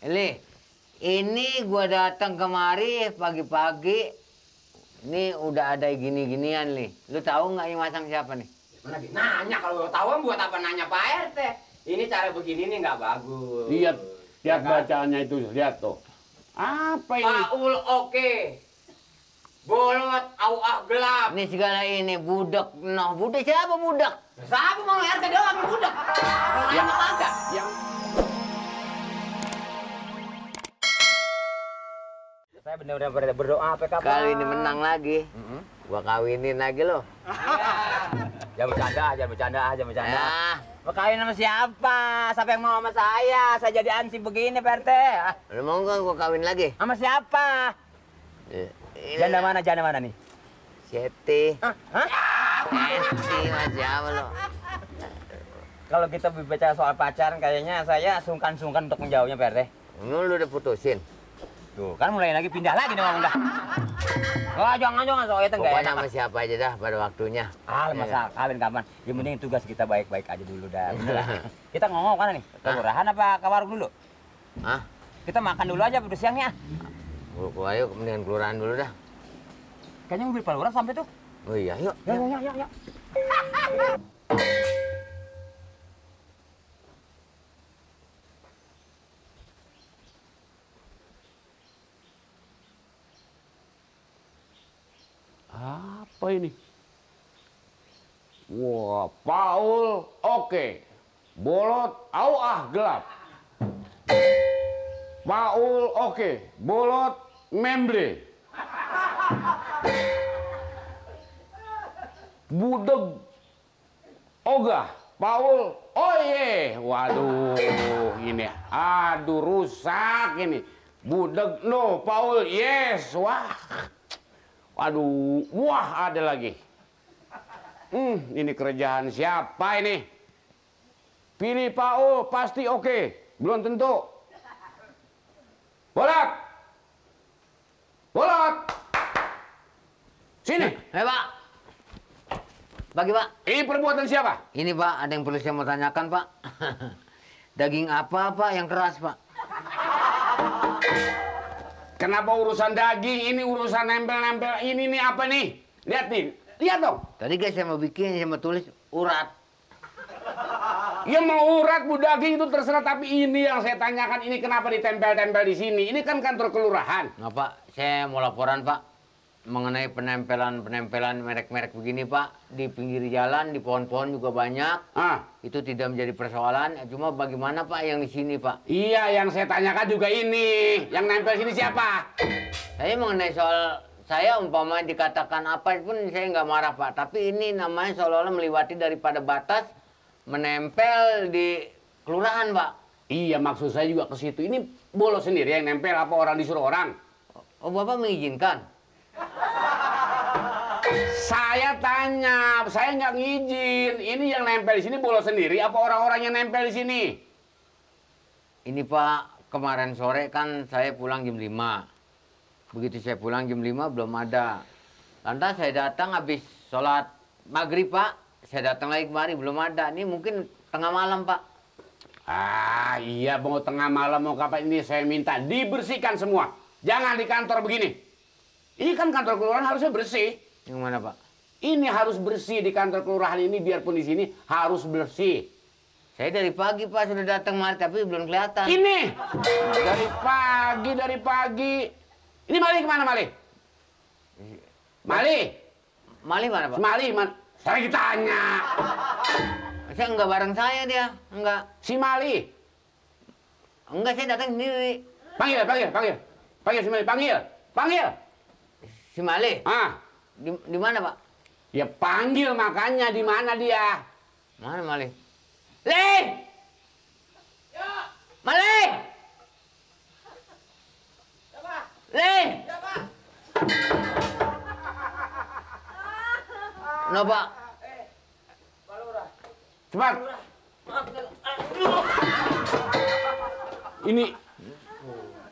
Ini gua datang kemari pagi-pagi. Ini udah ada gini-ginian, Li. Lu tahu nggak yang masang siapa nih? Mana nanya, kalau tahu buat apa nanya Pak RT? Ini cara begini nih nggak bagus. Lihat Ya kan? bacaannya itu, lihat tuh. Apa ini? Paul oke. Bolot auah gelap. Ini segala ini budak. Noh, budak siapa budak? Siapa mau RT doang yang budak? Orang lain mah kagak. Yang Saya benar-benar berdoa apa kabar? Kali ini menang lagi. Gua kawinin lagi lo. Jangan bercanda, jangan bercanda. Ya, Mau kawin sama siapa? Siapa yang mau sama saya? Saya jadi ansip begini, Pak RT. lu mau nggak gua kawin lagi? Sama siapa? Janda mana nih? Seti. Hah? Seti mas siapa lo? Kalau kita berbicara soal pacaran, kayaknya saya sungkan-sungkan untuk menjawabnya, Pak RT. Lu udah putusin? Tuh, kan mulai lagi pindah lagi nih ngomong dah. Oh, jangan soal itu enggak Pokoknya enak. sama siapa aja dah pada waktunya. Masa kawin kapan? Yang penting tugas kita baik-baik aja dulu dah. Bener lah. Kita ngomong mana nih? Ke kelurahan apa ke warung dulu? Hah? Kita makan dulu aja udah siangnya. Ayo mendingan kelurahan dulu dah. Kayaknya mobil Pak Lurah sampai tuh. Oh iya, yuk. Yuk. apa ini? Wah, Paul oke. Bolot auah gelap. Paul oke. Bolot membre. Budeg ogah. Paul oye. Waduh, ini aduh rusak ini. Budeg no, Paul yes. Wah. Waduh, wah ada lagi. Ini kerjaan siapa ini? Pilih Paul pasti oke. Belum tentu. Bolot. Sini. Pak. Bagi Pak. Ini perbuatan siapa? Ini Pak, ada yang perlu saya mau tanyakan Pak. Daging apa Pak yang keras Pak? Kenapa urusan daging? Ini urusan nempel-nempel. Ini nih apa nih? Lihat nih. Lihat dong. Tadi guys saya mau bikin, saya mau tulis urat. Ya mau urat bu daging itu terserah. Tapi ini yang saya tanyakan. Ini kenapa ditempel-tempel di sini? Ini kan kantor kelurahan. Nggak Pak, saya mau laporan Pak. Mengenai penempelan merek-merek begini Pak. Di pinggir jalan, di pohon-pohon juga banyak. Itu tidak menjadi persoalan. Cuma bagaimana Pak yang di sini Pak? Iya, yang saya tanyakan juga ini. Yang nempel sini siapa? Saya mengenai soal saya umpamanya dikatakan apa pun saya nggak marah Pak. Tapi ini namanya seolah-olah melewati daripada batas menempel di kelurahan Pak. Iya, maksud saya juga ke situ. Ini bolos sendiri yang nempel apa orang disuruh orang? Oh Bapak mengizinkan? Saya tanya, saya nggak ngizin. Ini yang nempel di sini bolos sendiri apa orang-orang yang nempel di sini? Ini Pak, kemarin sore kan saya pulang jam 5. Begitu saya pulang jam 5 belum ada. Lantas saya datang habis sholat maghrib Pak. Saya datang lagi kemari belum ada. Ini mungkin tengah malam Pak. Iya mau tengah malam mau kapan ini saya minta dibersihkan semua. Jangan di kantor begini. Ini kan kantor kelurahan harusnya bersih. Yang mana Pak? Ini harus bersih di kantor kelurahan ini biarpun di sini harus bersih. Saya dari pagi Pak sudah datang kemari tapi belum kelihatan. Ini dari pagi. Ini Mali kemana Mali? Mali mana Pak? Mali mana? Saya lagi tanya. Saya enggak bareng saya dia, enggak. Si Mali. Enggak, saya datang sendiri. Panggil si Mali, panggil. Si Mali? Di mana Pak? Ya panggil makanya di mana dia? Mana Mali? Le! Ya. Mali! Siapa? Le! Siapa? No Pak. Pak Lurah. Cepat. Ini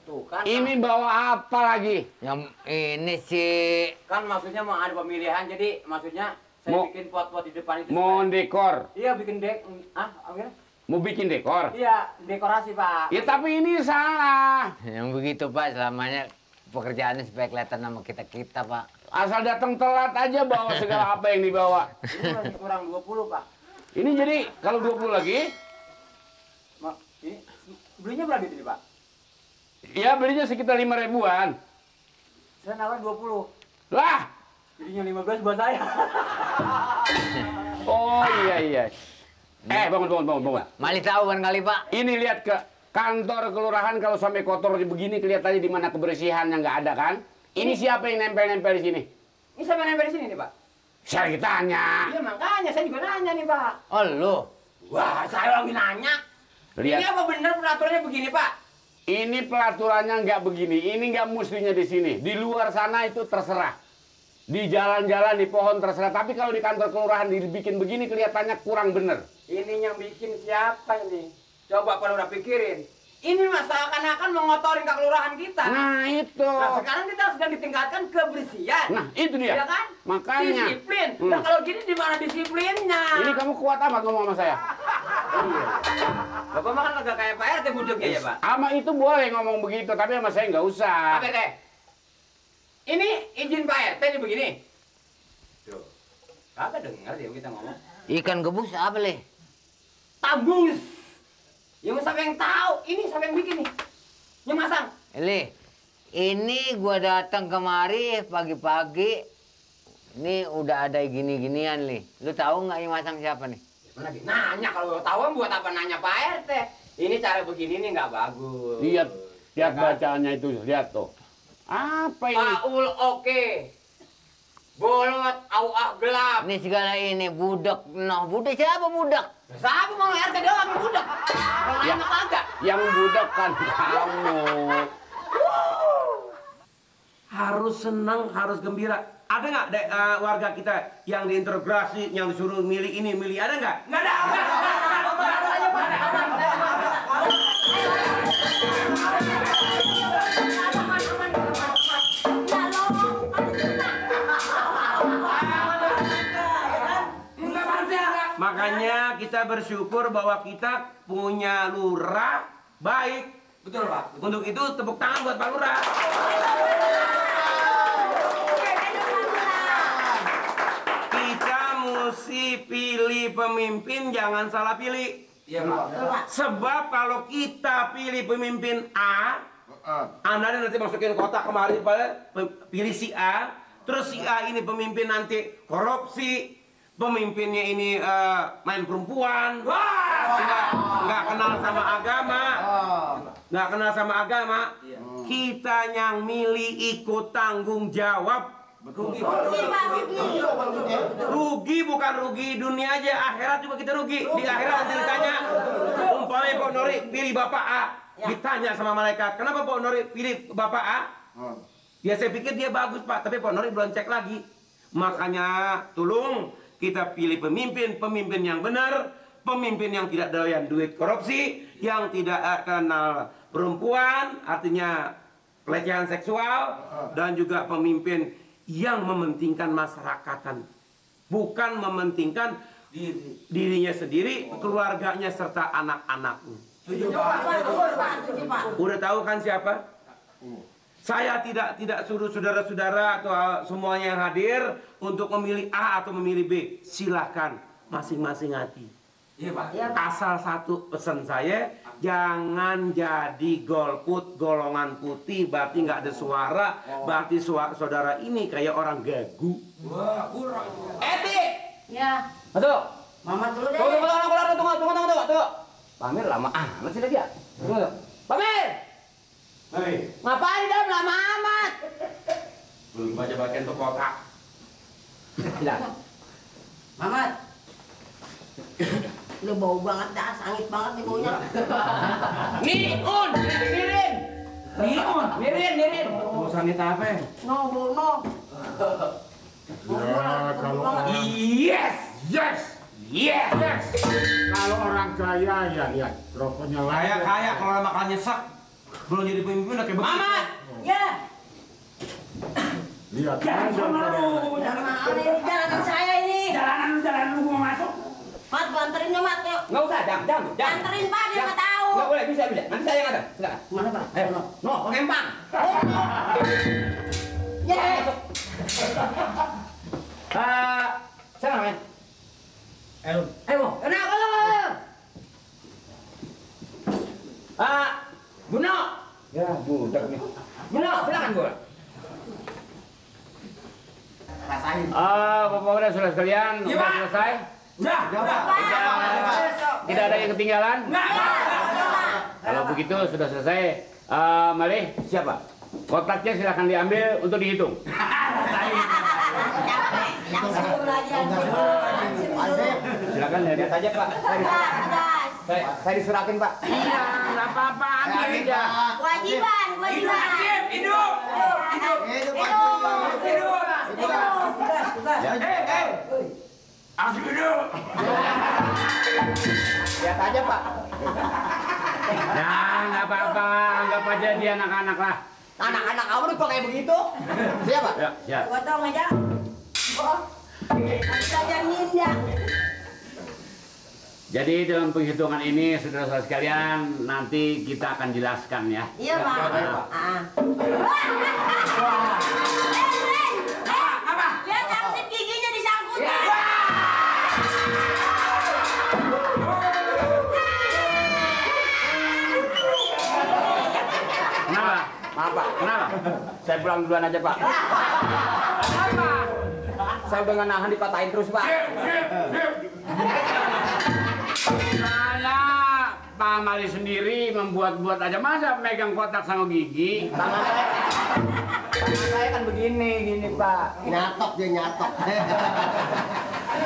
Tuh kan. ini bawa apa lagi? Yang ini sih Kan maksudnya mau ada pemilihan, jadi maksudnya saya bikin pot-pot di depan itu. Mau dekor. Iya bikin dek. Gimana? Mau bikin dekor? Iya, dekorasi Pak. Ya tapi ini salah. Yang begitu Pak, selamanya pekerjaannya supaya kelihatan sama kita Pak. Asal datang telat aja bawa segala apa yang dibawa. Ini masih kurang 20 Pak. Ini jadi kalau 20 lagi, Ini belinya berapa ini Pak? ya belinya sekitar 5 ribuan. Saya nawar 20. Lah, Jadinya 15 buat saya. oh iya. Bangun. Mali tahu kan kali Pak? Ini lihat ke kantor kelurahan kalau sampai kotor begini kelihatannya di mana kebersihannya nggak ada kan? Ini siapa yang nempel-nempel di sini? Ini saya nempel di sini nih Pak. Saya lagi tanya. Iya makanya saya juga nanya nih Pak. Oh lu? Wah saya lagi nanya. Lihat. Ini apa benar peraturannya begini Pak? Ini pelaturannya nggak begini. Ini nggak mustinya di sini. Di luar sana itu terserah. Di jalan-jalan, di pohon terserah. Tapi kalau di kantor kelurahan dibikin begini kelihatannya kurang bener. Ini yang bikin siapa ini? Coba kalau udah pikirin. Ini masalah akan mengotorin kelurahan kita. Nah itu. Nah sekarang kita sedang ditingkatkan kebersihan. Nah itu dia. Ya kan? Makanya. Disiplin. Nah kalau gini di mana disiplinnya? Ini kamu kuat amat ngomong sama saya. Iya. Bapak makan agak kayak Pak RT budeknya ya Pak? Sama itu boleh ngomong begitu, tapi sama saya nggak usah. Pak RT. Ini izin Pak RT nih begini. Tuh. Kagak dengar dia kita ngomong. Ikan gabus apa leh? Tabus. Yang siapa yang tahu? Ini siapa yang bikin nih? Yang masang. Leh, ini gua datang kemari pagi-pagi. Ini udah ada gini-ginian leh. Lu tahu nggak yang masang siapa nih? Mana dia nanya kalau tahu buat apa nanya Pak RT? Ini cara begini nih nggak bagus. Lihat Ya kan? bacaannya itu, lihat tuh. Apa ini? Paul oke. Bolot auah gelap. Ini segala ini budak. Noh, budak siapa budak? Siapa mau RT doang yang budak? Orang lain mah kagak. Yang budak kan kamu. Harus senang, harus gembira. Ada nggak warga kita yang diintegrasi, yang disuruh milih ini, milih ada nggak? Nggak ada. Makanya kita bersyukur bahwa kita punya lurah baik. Betul Pak. Untuk itu tepuk tangan buat Pak Lurah. Kita mesti pilih pemimpin, jangan salah pilih. Iya Pak. Sebab kalau kita pilih pemimpin A, Anda nanti masukin kotak kemarin pada pilih si A, terus si A ini pemimpin nanti korupsi, pemimpinnya ini main perempuan, nggak kenal sama agama, kita yang milih ikut tanggung jawab. Rugi bukan rugi dunia aja, akhirat juga kita rugi. Di akhirat nanti ditanya, umpamanya Pak Nori pilih Bapak A, ditanya sama malaikat, kenapa Pak Nori pilih Bapak A? Ya saya pikir dia bagus Pak, tapi Pak Nori belum cek lagi. Makanya tolong kita pilih pemimpin yang benar, pemimpin yang tidak doyan duit korupsi, yang tidak kenal perempuan, artinya pelecehan seksual, dan juga pemimpin yang mementingkan masyarakatan, bukan mementingkan dirinya sendiri, keluarganya serta anak-anaknya. Udah tahu kan siapa? Saya tidak suruh saudara-saudara atau semuanya yang hadir untuk memilih A atau memilih B. Silahkan masing-masing hati. Iya Pak. Asal satu pesan saya, jangan jadi golput golongan putih, berarti nggak ada suara, berarti saudara ini kayak orang gagu. Wah kurang. Eti. Ya, Masuk. Mamat dulu deh. Tunggu. Pamir lama amat sih dia. Tunggu. Pamir. Ngapain di dalam lama amat? Belum baca bagian tuh kotak. Bilang. Mamat. Lu bau banget dah, sangit banget nih baunya. Mirin. Mau sangit apa? No, no. Ya, kalau Yes. kalau orang kaya ya lihat rokoknya lain. Kaya kalau makan nyesek. Belum jadi pemimpin udah kayak begitu. Mamat. Ya. Lihat aja kalau Jangan ini jalanan saya ini. Jalanan lu gua masuk. Mat, banterin ya Mat, yuk. Nggak usah, jangan. Anterin Pak, dia nggak tahu. Nggak boleh, bisa. Nanti saya yang ada. Silakan. Mana Pak? Ayo, no, pengempang. Ye. Siapa namanya? Elun. Ayo, kenapa lo? Buno. Ya, budak nih. Buno, silakan Bu. Rasain. Bapak-bapak sudah sekalian, sudah selesai. Udah. Tidak ada yang ketinggalan. Enggak. Kalau begitu sudah selesai. Mari, Siapa? kotaknya silahkan diambil untuk dihitung. Silakan lihat aja Pak. Saya disurakin Pak. Iya, nggak apa-apa, ambil aja. Kewajiban. Wajib, hidup. Harus hidup. Lihat aja Pak. Nah, nggak apa-apa, anggap aja dia anak-anak lah. Anak-anak kamu tuh kok kayak begitu? Siapa? Ya, siap. Potong aja. Harus ajar ninja. Jadi dalam penghitungan ini, saudara-saudara sekalian, nanti kita akan jelaskan ya. Iya Pak. Apa? Lihat arsip giginya disangkutin. Kenapa? Maaf Pak. Kenapa? Saya pulang duluan aja Pak. Apa? Saya udah nggak nahan dipatahin terus Pak. Saya Pak Mali sendiri membuat-buat aja, masa megang kotak sama gigi. Tangan saya kan gini Pak. Nyatok dia nyatok.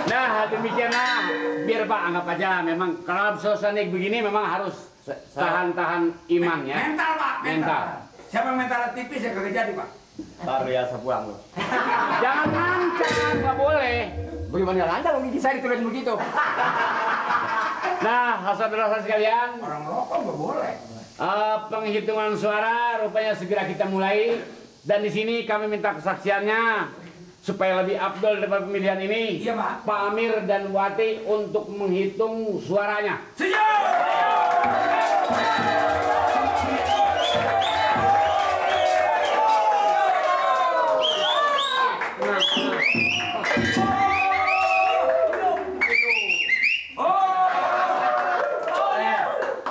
Nah, demikianlah. Biar Pak anggap aja, memang kalau suasana begini memang harus tahan-tahan iman ya. Mental, Pak. Mental. Siapa yang mental tipis ya kagak jadi, Pak. Baru ya saya pulang loh. Jangan ngancam, nggak boleh. Bagaimana nggak lancar gigi saya diturunin begitu? Nah, saudara-saudara sekalian, Orang rokok nggak boleh. penghitungan suara rupanya segera kita mulai. Dan di sini kami minta kesaksiannya supaya lebih afdol daripada pemilihan ini. Iya, Pak. Pak Amir dan Wati untuk menghitung suaranya.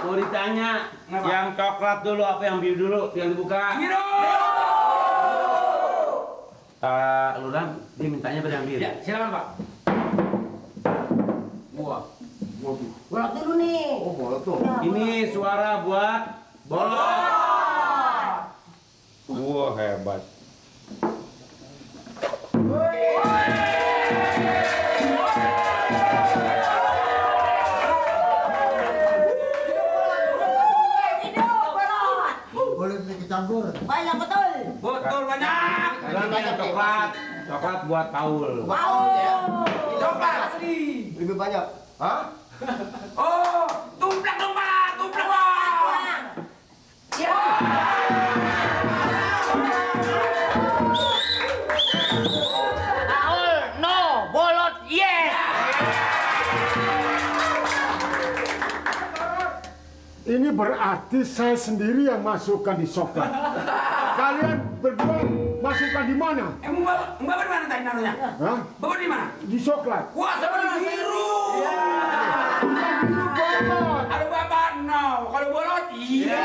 Mau ditanya, yang coklat dulu apa yang biru dulu? Yang dibuka. Biru. Ludan, dia mintanya pada yang biru. Ya, silakan Pak. Buah. Bolot dulu nih. Oh bolot tuh. Ini suara buat bolot. Wah hebat. Hidup bolot. Boleh dicampur. Banyak betul. Betul banyak. Ini coklat. Coklat buat Paul. Wow. Coklat. Lebih banyak. Hah? Oh, tumplak dong Pak. Tumplak Pak. Ya. Paul, no. Bolot, yes. Ini berarti saya sendiri yang masukkan di soklat. Kalian berdua masukkan di mana? Mbak di mana tadi naruhnya? Hah? Bapak di mana? Di soklat. Wah, seperti biru. Bolot. Kalau Bapak no, kalau bolot iya.